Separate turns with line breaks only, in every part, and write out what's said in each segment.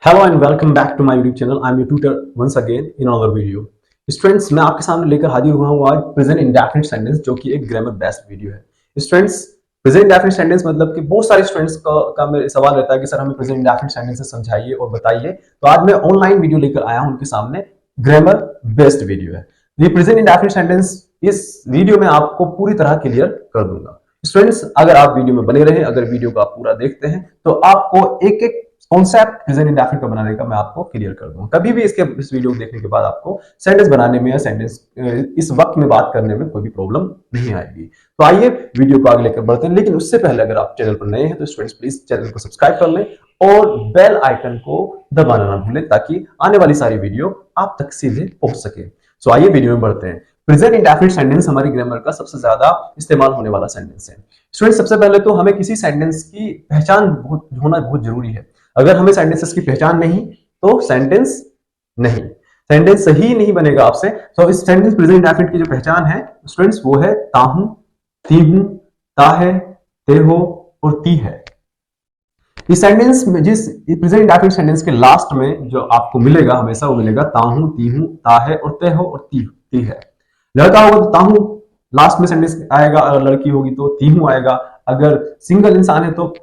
Hello and welcome back to my YouTube channel. I am your tutor once again in another video. Students, मैं आपके सामने लेकर हाजिर हुआ हूँ आज प्रेजेंट इंडेफिनिट सेंटेंस, जो कि एक ग्रामर बेस्ड वीडियो है। स्टूडेंट्स, प्रेजेंट इंडेफिनिट सेंटेंस मतलब कि बहुत सारे स्टूडेंट्स का मेरे सवाल रहता है कि सर हमें प्रेजेंट इंडेफिनिट सेंटेंस समझाइए और बताइए। तो आज मैं ऑनलाइन वीडियो लेकर आया हूँ उनके सामने, ग्रामर बेस्ड वीडियो है। ये प्रेजेंट इंडेफिनिट सेंटेंस इस वीडियो में आपको पूरी तरह क्लियर कर दूंगा। स्टूडेंट्स, अगर आप वीडियो में बने रहे, अगर वीडियो को आप पूरा देखते हैं तो आपको एक एक कॉन्सेप्ट प्रेजेंट इंडेफिनिट का बनाने का मैं आपको क्लियर कर दूंगा। कभी भी इस वीडियो को देखने के बाद आपको सेंटेंस बनाने में या सेंटेंस इस वक्त में बात करने में कोई भी प्रॉब्लम नहीं आएगी। तो आइए वीडियो को आगे लेकर बढ़ते हैं, लेकिन उससे पहले अगर आप चैनल पर नए हैं तो स्टूडेंट्स प्लीज चैनल को सब्सक्राइब कर लें और बेल आइकन को दबाना ना भूलें, ताकि आने वाली सारी वीडियो आप तक सीधे पहुंच सके। सो आइए वीडियो में बढ़ते हैं। प्रेजेंट इंडेफिनिट सेंटेंस हमारी ग्रामर का सबसे ज्यादा इस्तेमाल होने वाला सेंटेंस है। स्टूडेंट, सबसे पहले तो हमें किसी सेंटेंस की पहचान होना बहुत जरूरी है। अगर हमें सेंटेंसेस की पहचान नहीं तो सेंटेंस सही नहीं बनेगा आपसे। तो इस सेंटेंस प्रेजेंट इंडेफिनिट की जो पहचान है स्टूडेंट्स, वो है ताहू, तीहू, ताहे, तेहो और ती है। इस सेंटेंस में जिस प्रेजेंट इंडेफिनिट सेंटेंस के लास्ट में जो आपको मिलेगा हमेशा, वो मिलेगा ताहू, तीहू, ताहे और तेहो और ती है। लड़का होगा तो ताहू लास्ट में सेंटेंस आएगा, अगर लड़की होगी तो तीहू आएगा। अगर सिंगल इंसान है तो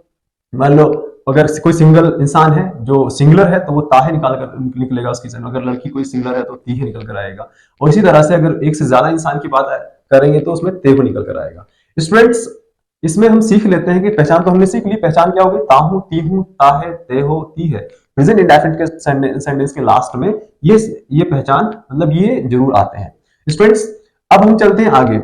मान लो अगर कोई सिंगल इंसान है जो सिंगुलर है तो वो ताहे निकलेगा उसकी जन्म। अगर लड़की कोई सिंगुलर है तो तीहे निकल कर आएगा। और इसी तरह से अगर एक से ज्यादा इंसान की बात करेंगे तो उसमें तेहो निकल कर आएगा। स्टूडेंट्स, इसमें हम सीख लेते हैं कि पहचान तो हमने सीख ली। पहचान क्या होगी? ताहू, तीहू, ताहे, तेहो, ती है। प्रेजेंट इंडेफिनिट के सेंटेंस के लास्ट में ये पहचान मतलब ये जरूर आते हैं। स्टूडेंट्स, अब हम चलते हैं आगे,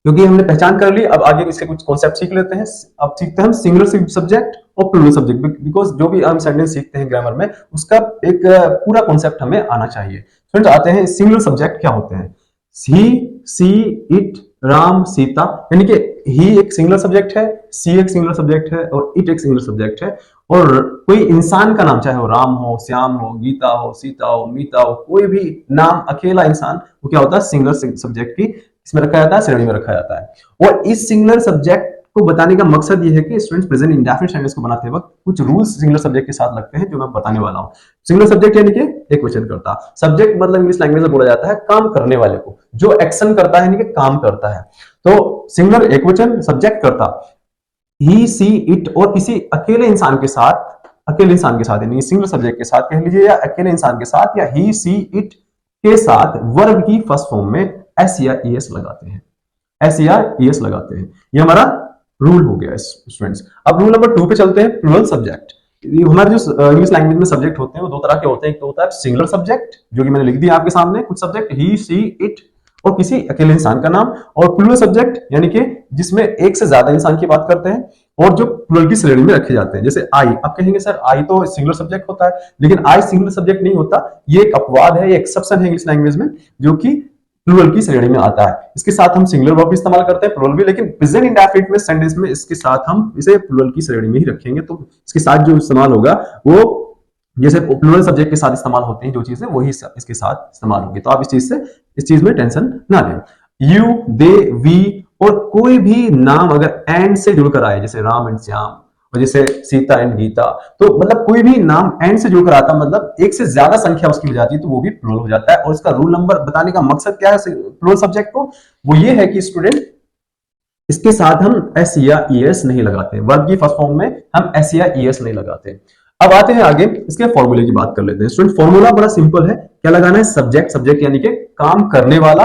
क्योंकि हमने पहचान कर ली। अब आगे इसके कुछ कॉन्सेप्ट सीख लेते हैं। अब सीखते हैं हम सिंगुलर सब्जेक्ट और प्लूरल सब्जेक्ट, बिकॉज जो भी हम सेंटेंस सीखते हैं ग्रामर में उसका एक पूरा कॉन्सेप्ट हमें आना चाहिए। फ्रेंड्स, आते हैं सिंगुलर सब्जेक्ट क्या होते हैं। ही, सी, इट, राम, सीता, यानी कि ही एक सिंगुलर सब्जेक्ट है, सी एक सिंगुलर सब्जेक्ट है और इट एक सिंगुलर सब्जेक्ट है। और कोई इंसान का नाम, चाहे वो राम हो, श्याम हो, गीता हो, सीता हो, मीता हो, कोई भी नाम अकेला इंसान, वो क्या होता है? सिंगुलर सब्जेक्ट की इसमें रखा जाता है, श्रेणी में रखा जाता है। और इस सिंगुलर सब्जेक्ट को बताने का मकसद ये है कि स्टूडेंट्स प्रेजेंट इंडेफिनिट सेंटेंस को बनाते वक्त कुछ रूल्स सिंगुलर सब्जेक्ट के साथ लगते हैं, जो मैं बताने वाला हूं। सिंगुलर सब्जेक्ट यानी कि एक वचन करता। सब्जेक्ट मतलब इंग्लिश लैंग्वेज में बोला जाता है काम करने वाले को, जो एक्शन करता है, यानी कि काम करता है। तो सिंगुलर एक वचन, सब्जेक्ट करता। ही, सी, इट और किसी अकेले इंसान के साथ यानी सिंगुलर सब्जेक्ट के साथ कह लीजिए, या अकेले इंसान के साथ, या ही, सी, इट के साथ वर्ब की फर्स्ट फॉर्म में एस या ईएस लगाते हैं। एस या ईएस लगाते हैं। ये हमारा रूल हो गया स्टूडेंट्स। अब रूल नंबर 2 पे चलते हैं, प्लूरल सब्जेक्ट। हमारे जो इंग्लिश लैंग्वेज में सब्जेक्ट होते हैं वो दो तरह के होते हैं। एक तो होता है सिंगुलर सब्जेक्ट, जो कि मैंने लिख दिया आपके सामने, कुछ सब्जेक्ट ही, सी, इट और किसी अकेले इंसान का नाम। और प्लूरल सब्जेक्ट यानी कि जिसमें एक से ज्यादा इंसान की बात करते हैं और जो प्लूरल की श्रेणी में रखे जाते हैं। जैसे आई, आप कहेंगे सर आई तो सिंगुलर सब्जेक्ट होता है, लेकिन आई सिंगुलर सब्जेक्ट नहीं होता। ये एक अपवाद है, ये एक्सेप्शन है इंग्लिश लैंग्वेज में, जो कि प्लूरल की श्रेणी में आता है। इसके साथ हम सिंगुलर वर्ब भी इस्तेमाल करते हैं, प्लूरल भी, लेकिन प्रेजेंट इंडेफिनिट में सेंटेंस में इसके साथ हम इसे प्लूरल की श्रेणी में ही रखेंगे। तो इसके साथ जो इस्तेमाल होगा वो जैसे प्लूरल सब्जेक्ट के साथ इस्तेमाल होते हैं जो चीजें, वही इसके साथ इस्तेमाल होगी। तो आप इस चीज में टेंशन ना लें। यू, दे, वी और कोई भी नाम अगर एंड से जुड़कर आए, जैसे राम एंड श्याम और जैसे सीता एंड गीता, तो मतलब कोई भी नाम एंड से जुड़कर आता, मतलब एक से ज्यादा संख्या उसकी हो जाती है, तो वो भी प्लूरल हो जाता है। और इसका रूल नंबर बताने का मकसद क्या है प्लूरल सब्जेक्ट को? वो ये है कि स्टूडेंट इसके साथ हम एस या ईएस नहीं लगाते, वर्ब की फर्स्ट फॉर्म में हम एस या ईएस नहीं लगाते। अब आते हैं आगे, इसके फॉर्मूले की बात कर लेते हैं। स्टूडेंट, फॉर्मूला बड़ा सिंपल है। क्या लगाना है? सब्जेक्ट यानी कि काम करने वाला,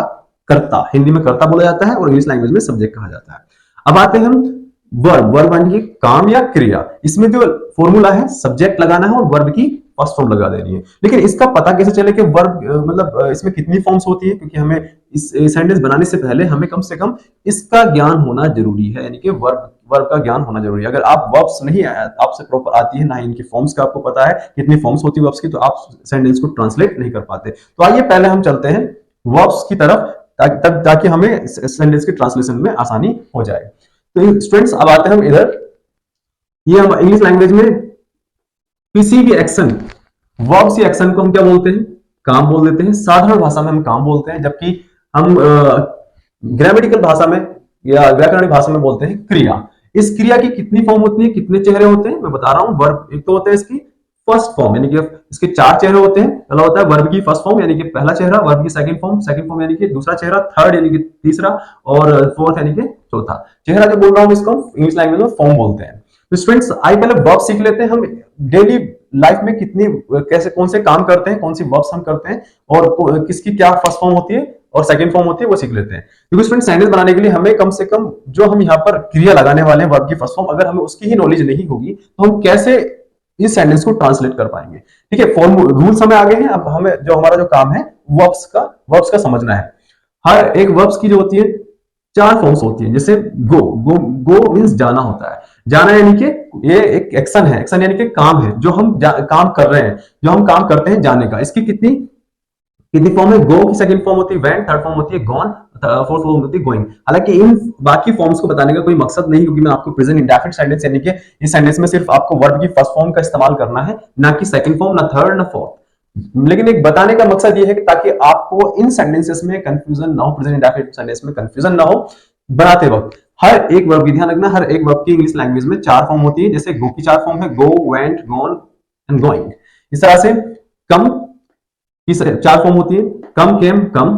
कर्ता, हिंदी में कर्ता बोला जाता है और इंग्लिश लैंग्वेज में सब्जेक्ट कहा जाता है। अब आते हैं हम वर्ब यानी कि काम या क्रिया। इसमें जो फॉर्मूला है, सब्जेक्ट लगाना है और वर्ब की फर्स्ट फॉर्म लगा देनी है। लेकिन इसका पता कैसे चले कि वर्ब मतलब इसमें कितनी फॉर्म्स होती है? क्योंकि हमें इस सेंटेंस बनाने से पहले हमें कम से कम इसका ज्ञान होना जरूरी है, यानी कि वर्ब का ज्ञान होना जरूरी है। अगर आप वर्ब्स नहीं आपसे प्रॉपर आती है, ना इनकी फॉर्म्स का आपको पता है कितनी फॉर्म्स होती है वर्ब्स की, तो आप सेंटेंस को ट्रांसलेट नहीं कर पाते। तो आइए पहले हम चलते हैं वर्ब्स की तरफ, ताकि हमें सेंटेंस के ट्रांसलेशन में आसानी हो जाए। तो स्टूडेंट्स, अब आते हैं हम इधर, ये हम इंग्लिश लैंग्वेज में किसी भी एक्शन, वर्ब या एक्शन को हम क्या बोलते हैं? काम बोल देते हैं। साधारण भाषा में हम काम बोलते हैं, जबकि हम ग्रामेटिकल भाषा में या व्याकरणिक भाषा में बोलते हैं क्रिया। इस क्रिया की कितनी फॉर्म होती है, कितने चेहरे होते हैं, मैं बता रहा हूं। वर्ब एक तो होता है इसकी फर्स्ट फॉर्म, यानी कि इसके 4 चेहरे होते हैं। पहला होता है वर्ब की फर्स्ट फॉर्म यानी कि पहला चेहरा, वर्ब की सेकंड फॉर्म यानी कि दूसरा चेहरा, थर्ड यानी कि तीसरा, और फोर्थ यानी कि चौथा चेहरा। जो बोल रहा हूं इसको इंग्लिश लैंग्वेज में फॉर्म बोलते हैं। तो स्टूडेंट्स आइए पहले वर्ब सीख लेते हैं। हम डेली लाइफ में कितनी कैसे कौन से काम करते हैं, कौन सी वर्ब्स हम करते हैं, और किसकी क्या फर्स्ट फॉर्म होती है और सेकंड फॉर्म होती है, वो सीख लेते हैं। क्योंकि स्टूडेंट सेंटेंस बनाने के लिए हमें कम से कम जो हम यहाँ पर क्रिया लगाने वाले हैं वर्ब की फर्स्ट फॉर्म, अगर हमें उसकी ही नॉलेज नहीं होगी तो हम कैसे इस सेंटेंस को ट्रांसलेट कर पाएंगे। ठीक है, फॉर्म रूल्स हमें आगे हैं। अब हमें जो हमारा जो काम है वर्ब्स का समझना है। हर एक वर्ब्स की जो होती है 4 फॉर्म्स होती है। जैसे गो गो गो मींस जाना होता है। जाना यानी कि ये एक एक्शन है, एक्शन यानी कि काम है जो हम काम कर रहे हैं, जो हम काम करते हैं जाने का। इसकी कितनी फॉर्म है? गो की सेकंड फॉर्म होती है वेंट, थर्ड फॉर्म होती है गॉन, फोर्थ फॉर्म होती है गोइंग। हालांकि इन बाकी फॉर्म्स को बताने का कोई मकसद नहीं, क्योंकि मैं आपको प्रेजेंट इंडेफिनिट सेंटेंस यानी कि इस सेंटेंस में सिर्फ आपको वर्ब की फर्स्ट फॉर्म का इस्तेमाल करना है, ना कि सेकंड फॉर्म, ना थर्ड, ना फोर्थ। लेकिन एक बताने का मकसद ये है कि ताकि आपको इन सेंटेंसेस में कंफ्यूजन ना हो, प्रेजेंट इंडेफिनिट सेंटेंस में कंफ्यूजन ना हो बनाते वक्त। हर एक वर्ब की ध्यान रखना, हर एक वर्ब की इंग्लिश लैंग्वेज में 4 फॉर्म होती है। जैसे गो की 4 फॉर्म है, go, went, gone and going. इस तरह से कम की 4 फॉर्म होती है, come, came, come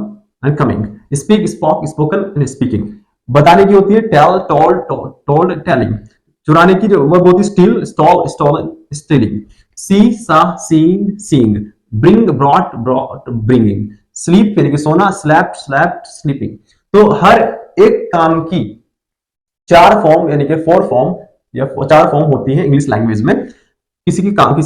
and coming. Speak, spoke, spoken and speaking. बताने की होती है टेल, टोल्ड, टोल्ड, टेलिंग। चुराने की जो वर्ब होती है steal, stole, stolen, stealing. See, saw, seen, seeing. Bring, brought, brought, bringing. Sleep यानी कि सोना, स्लैप्ड, स्लैप्ड, स्लीपिंग। तो हर एक काम की 4 फॉर्म यानी कि 4 फॉर्म या 4 फॉर्म होती है इंग्लिश लैंग्वेज में किसी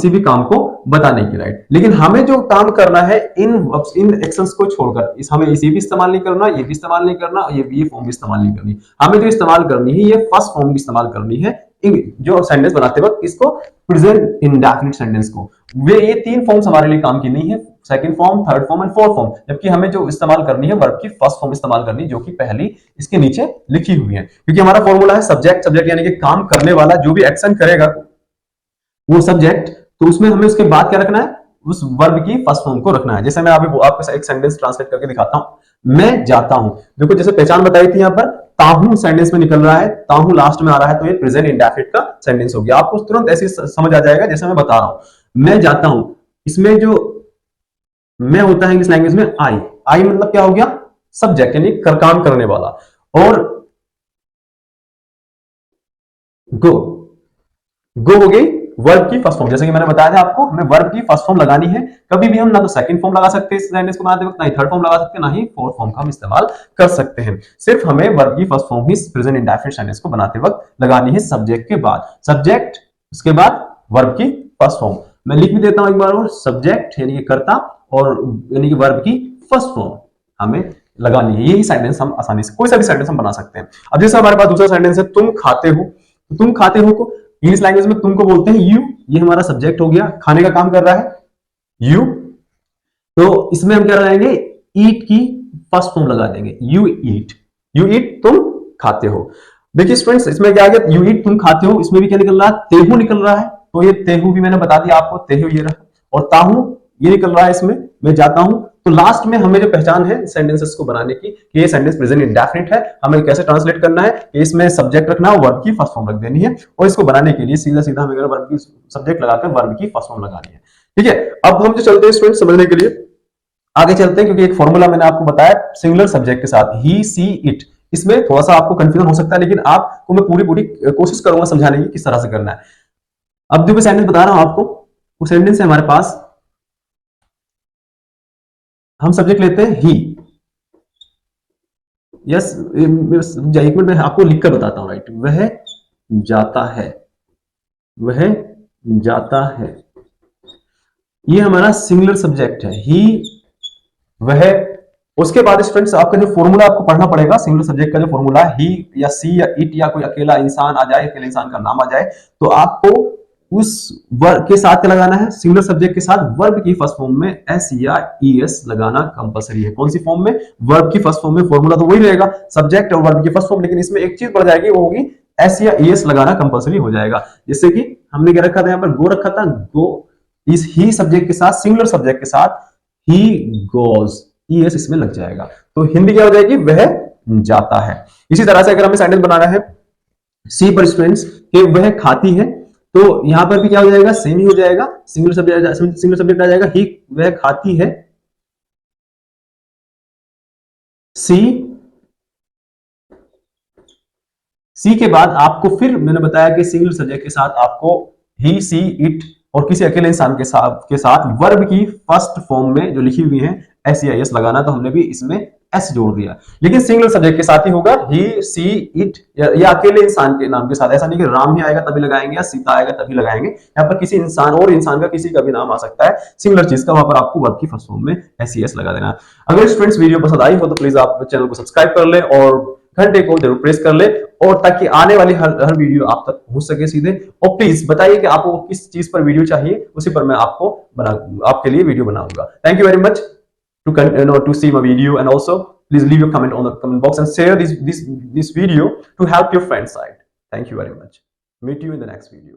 भी काम को बताने की, राइट। लेकिन हमें जो काम करना है इन एक्शंस को छोड़कर, हमें इसे भी इस्तेमाल नहीं करना, ये भी इस्तेमाल नहीं करना, ये फॉर्म भी इस्तेमाल नहीं करनी। हमें जो इस्तेमाल करनी है ये फर्स्ट फॉर्म भी इस्तेमाल करनी है जो सेंटेंस बनाते वक्त, इसको प्रेजेंट इंडेफिनिट सेंटेंस को। ये 3 फॉर्म्स हमारे लिए काम की नहीं है, second form, third form and fourth form. जबकि हमें जो इस्तेमाल करनी है वर्ब की फर्स्ट फॉर्म इस्तेमाल करनी, जो कि पहली इसके नीचे लिखी हुई है। क्योंकि हमारा फॉर्मूला है सब्जेक्ट, सब्जेक्ट यानी कि काम करने वाला जो भी एक्शन करेगा वो सब्जेक्ट, तो उसमें हमें उसके बाद क्या रखना है? उस वर्ब की फर्स्ट फॉर्म को रखना है। जैसे मैं अभी आपको एक सेंटेंस ट्रांसलेट करके दिखाता हूं। मैं जाता हूं, देखो जैसे पहचान बताई थी, यहां पर ताहू सेंटेंस में निकल रहा है, ताहू लास्ट में आ रहा है, तो ये प्रेजेंट इंडेफिनिट का सेंटेंस हो गया। आपको तुरंत ऐसे समझ आ जाएगा जैसे मैं बता रहा हूं। मैं जाता हूं, इसमें जो मैं होता है इंग्लिश लैंग्वेज में आई मतलब क्या हो गया? सब्जेक्ट यानी काम करने वाला। और गो हो गई वर्ब की फर्स्ट फॉर्म। जैसे कि मैंने बताया था आपको, हमें वर्ब की फर्स्ट फॉर्म लगानी है। कभी भी हम ना तो सेकंड फॉर्म लगा सकते हैं इस सेंटेंस को बनाते वक्त, ना ही थर्ड फॉर्म लगा सकते हैं, ना ही फोर्थ फॉर्म का हम इस्तेमाल कर सकते हैं। सिर्फ हमें वर्ब की फर्स्ट फॉर्म ही प्रेजेंट इंडेफिनिट सेंटेंस को बनाते वक्त लगानी है, सब्जेक्ट के बाद सब्जेक्ट, उसके बाद वर्ब की फर्स्ट फॉर्म। मैं लिख भी देता हूं एक बार और, सब्जेक्ट यानी कि कर्ता और यानी कि वर्ब की फर्स्ट फॉर्म हमें लगानी है। यही सेंटेंस हम आसानी से कोई सा भी सेंटेंस हम बना सकते हैं। अब जैसे हमारे पास दूसरा सेंटेंस है, तुम खाते हो। तो तुम खाते हो को इंग्लिश लैंग्वेज में तुमको बोलते हैं यू। ये हमारा सब्जेक्ट हो गया, खाने का काम कर रहा है यू। तो इसमें हम क्या लगाएंगे? ईट की फर्स्ट फॉर्म लगा देंगे, यू ईट। यू ईट, तुम खाते हो। देखिए स्टूडेंट्स, इसमें क्या आ गया? यू ईट, तुम खाते हो। इसमें भी क्या निकल रहा है? तेहू निकल रहा है। तो ये तेहू भी मैंने बता दिया आपको, तेहू ये रहा। और ताहू ये निकल रहा है इसमें, मैं जाता हूं। तो लास्ट में हमें जो पहचान है सेंटेंसेस को बनाने की कि ये सेंटेंस प्रेजेंट इंडेफिनिट है, हमें कैसे ट्रांसलेट करना है कि इसमें सब्जेक्ट रखना है, वर्ब की फर्स्ट फॉर्म रख देनी है। और इसको बनाने के लिए सीधा सीधा हमें वर्ब की सब्जेक्ट लगाकर वर्ब की फर्स्ट फॉर्म लगानी है। ठीक है, अब हम जो चलते हैं स्टूडेंट समझने के लिए आगे चलते हैं, क्योंकि एक फॉर्मूला मैंने आपको बताया सिंगुलर सब्जेक्ट के साथ, ही, सी, इट। इसमें थोड़ा सा आपको कंफ्यूजन हो सकता है, लेकिन आपको मैं पूरी कोशिश करूंगा समझाने की किस तरह से करना है। अब जो मैं सेंटेंस बता रहा हूं आपको, वो सेंटेंस है हमारे पास, हम सब्जेक्ट लेते हैं ही। यस, एक मिनट में आपको लिखकर बताता हूं, राइट। वह जाता है, वह जाता है, ये हमारा सिंगुलर सब्जेक्ट है ही, वह। उसके बाद स्टूडेंट्स आपका जो फॉर्मूला आपको पढ़ना पड़ेगा, सिंगुलर सब्जेक्ट का जो फॉर्मूला है, ही या सी या इट या कोई अकेला इंसान आ जाए, अकेले इंसान का नाम आ जाए, तो आपको उस वर्ब के साथ क्या लगाना है? सिंगुलर सब्जेक्ट के साथ वर्ब की फर्स्ट फॉर्म में एस या ईएस लगाना कंपलसरी है। कौन सी फॉर्म में? वर्ब की फर्स्ट फॉर्म में। फॉर्मूला तो वही रहेगा, सब्जेक्ट और वर्ब की फर्स्ट फॉर्म, लेकिन इसमें एक चीज बढ़ जाएगी, वो होगी एस या ईएस लगाना कंपलसरी हो जाएगा। जैसे कि हमने क्या रखा था यहाँ पर? गो रखा था। गो इस ही सब्जेक्ट के साथ, सिंगुलर सब्जेक्ट के साथ ही गोज, ईएस इसमें लग जाएगा। तो हिंदी क्या हो जाएगी? वह जाता है। इसी तरह से अगर हमें सेंटेंस बनाना है सी पर स्टूडेंट्स कि वह खाती है, तो यहां पर भी क्या हो जाएगा, सेम ही हो जाएगा, सिंगुलर सब्जेक्ट आ जाएगा, ही वह खाती है, सी। सी के बाद आपको फिर मैंने बताया कि सिंगुलर सब्जेक्ट के साथ आपको ही, सी, इट और किसी अकेले इंसान के साथ वर्ब की फर्स्ट फॉर्म में जो लिखी हुई है SEIS लगाना, तो हमने भी इसमें एस जोड़ दिया। लेकिन सिंगुलर सब्जेक्ट के साथ ही होगा, ही, सी, इट या अकेले इंसान के नाम के साथ। ऐसा नहीं कि राम ही आएगा तभी लगाएंगे या सीता आएगा तभी लगाएंगे, यहाँ पर किसी इंसान और इंसान का किसी का भी नाम आ सकता है सिंगुलर चीज का, वहां पर आपको वर्ब की फर्स्ट फॉर्म में SES लगा देना। अगर स्टूडेंट्स वीडियो पसंद आई हो तो प्लीज आप चैनल को सब्सक्राइब कर ले और घंटे को जरूर प्रेस कर ले, और ताकि आने वाली हर वीडियो आप तक पहुंच सके सीधे। और प्लीज बताइए कि आपको किस चीज पर वीडियो चाहिए, उसी पर मैं आपके लिए वीडियो बनाऊंगा। Thank you very much to see my video, and also please leave your comment on the comment box and share this video to help your friend side. Thank you very much. Meet you in the next video.